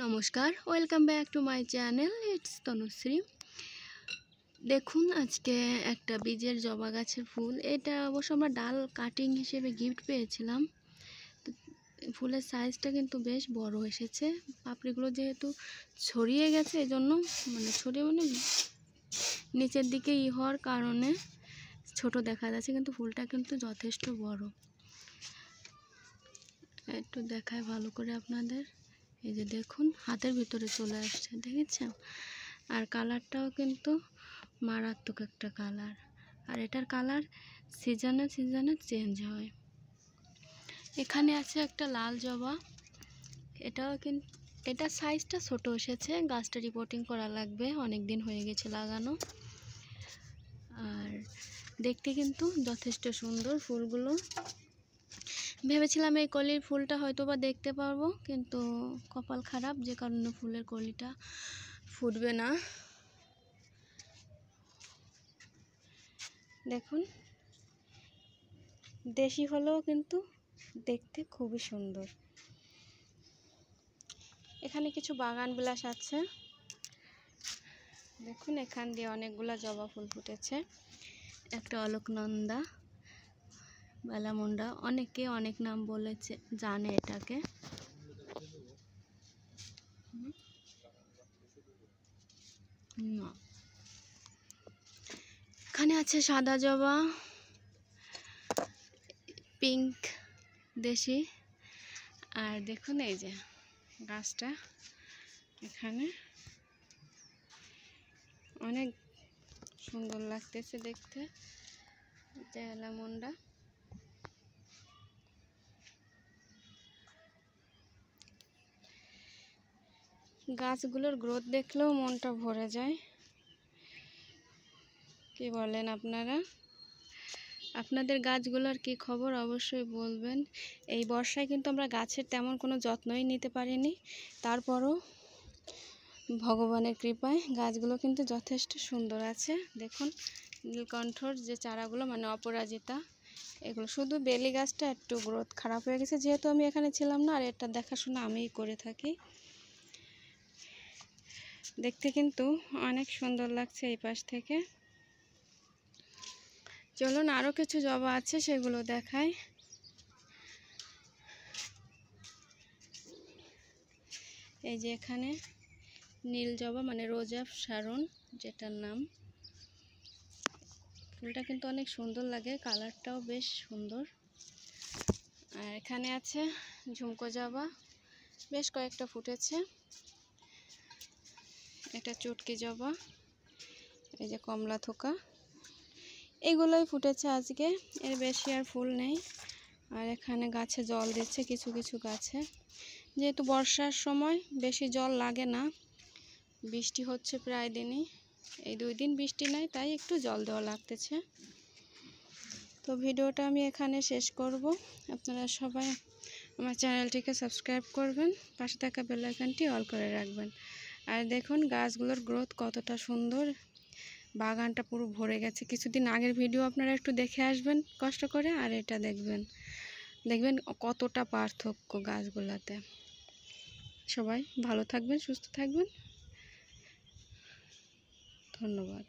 নমস্কার, welcome back to my channel. It's Tanushree. দেখুন, আজকে একটা বীজের জবা গাছের ফুল। এটা অবশ্য আমরা ডাল কাটিং হিসেবে গিফট পেয়েছিলাম। তো ফুলের সাইজটা কিন্তু বেশ বড় এসেছে। পাপড়িগুলো যেহেতু ছড়িয়ে গেছে, এজন্য ছড়িয়ে নিচের দিকে হওয়ার কারণে ছোট দেখা যাচ্ছে, কিন্তু ফুলটা কিন্তু যথেষ্ট বড়। একটু দেখায় ভালো করে আপনাদের। এই যে দেখুন, হাতের ভিতরে চলে আসছে, দেখেছেন? আর কালারটাও কিন্তু মারাত্মক একটা কালার। আর এটার কালার সিজনে সিজনে চেঞ্জ হয়। এখানে আছে একটা লাল জবা। এটাও কিন্তু এটার সাইজটা ছোট এসেছে। গাছটা রিপোর্টিং করা লাগবে, অনেক দিন হয়ে গেছে লাগানো। আর দেখতে কিন্তু যথেষ্ট সুন্দর ফুলগুলো। ভেবেছিলাম এই কলির ফুলটা হয়তো বা দেখতে পারবো, কিন্তু কপাল খারাপ, যে কারণে ফুলের কলিটা ফুটবে না। দেখুন, দেশি হলেও কিন্তু দেখতে খুবই সুন্দর। এখানে কিছু বাগান বিলাস আছে। দেখুন, এখান দিয়ে অনেকগুলা জবা ফুল ফুটেছে। একটা অলকনন্দা, বেলামুন্ডা, অনেকে অনেক নাম বলেছে, জানে এটাকে। এখানে আছে সাদা জবা, পিঙ্ক দেশি। আর দেখুন, এই যে গাছটা, এখানে অনেক সুন্দর লাগতেছে দেখতে। বেলামুন্ডা। গাছগুলোর গ্রোথ দেখলেও মনটা ভরে যায়। কি বলেন আপনারা? আপনাদের গাছগুলোর কি খবর অবশ্যই বলবেন। এই বর্ষায় কিন্তু আমরা গাছের তেমন কোনো যত্নই নিতে পারিনি, তারপরও ভগবানের কৃপায় গাছগুলো কিন্তু যথেষ্ট সুন্দর আছে। দেখুন, নীলকণ্ঠর যে চারাগুলো, অপরাজিতা, এগুলো। শুধু বেলি গাছটা একটু গ্রোথ খারাপ হয়ে গেছে, যেহেতু আমি এখানে ছিলাম না, আর এটা দেখাশোনা আমিই করে থাকি। দেখতে কিন্তু অনেক সুন্দর লাগছে এই পাশ থেকে। চলুন, আরও কিছু জবা আছে, সেগুলো দেখাই। এই যে এখানে নীল জবা, রোজা শারন যেটার নাম। ফুলটা কিন্তু অনেক সুন্দর লাগে, কালারটাও বেশ সুন্দর। আর এখানে আছে ঝুমকো জবা, বেশ কয়েকটা ফুটেছে। এটা চুটকি জবা, এই যে কমলা থোকা, এগুলোই ফুটেছে আজকে, এর বেশি আর ফুল নেই। আর এখানে গাছে জল দিচ্ছে কিছু কিছু গাছে, যেহেতু বর্ষার সময় বেশি জল লাগে না, বৃষ্টি হচ্ছে প্রায় দিনই। এই 2 দিন বৃষ্টি নাই, তাই একটু জল দেওয়া লাগতেছে। তো ভিডিওটা আমি এখানে শেষ করব। আপনারা সবাই আমার চ্যানেলটিকে সাবস্ক্রাইব করবেন, পাশে থাকা বেল আইকনটি অল করে রাখবেন। আর দেখুন গাছগুলোর গ্রোথ কতটা সুন্দর, বাগানটা পুরো ভরে গেছে। কিছুদিন আগের ভিডিও আপনারা একটু দেখে আসবেন কষ্ট করে, আর এটা দেখবেন কতটা পার্থক্য গাছগুলাতে। সবাই ভালো থাকবেন, সুস্থ থাকবেন। ধন্যবাদ।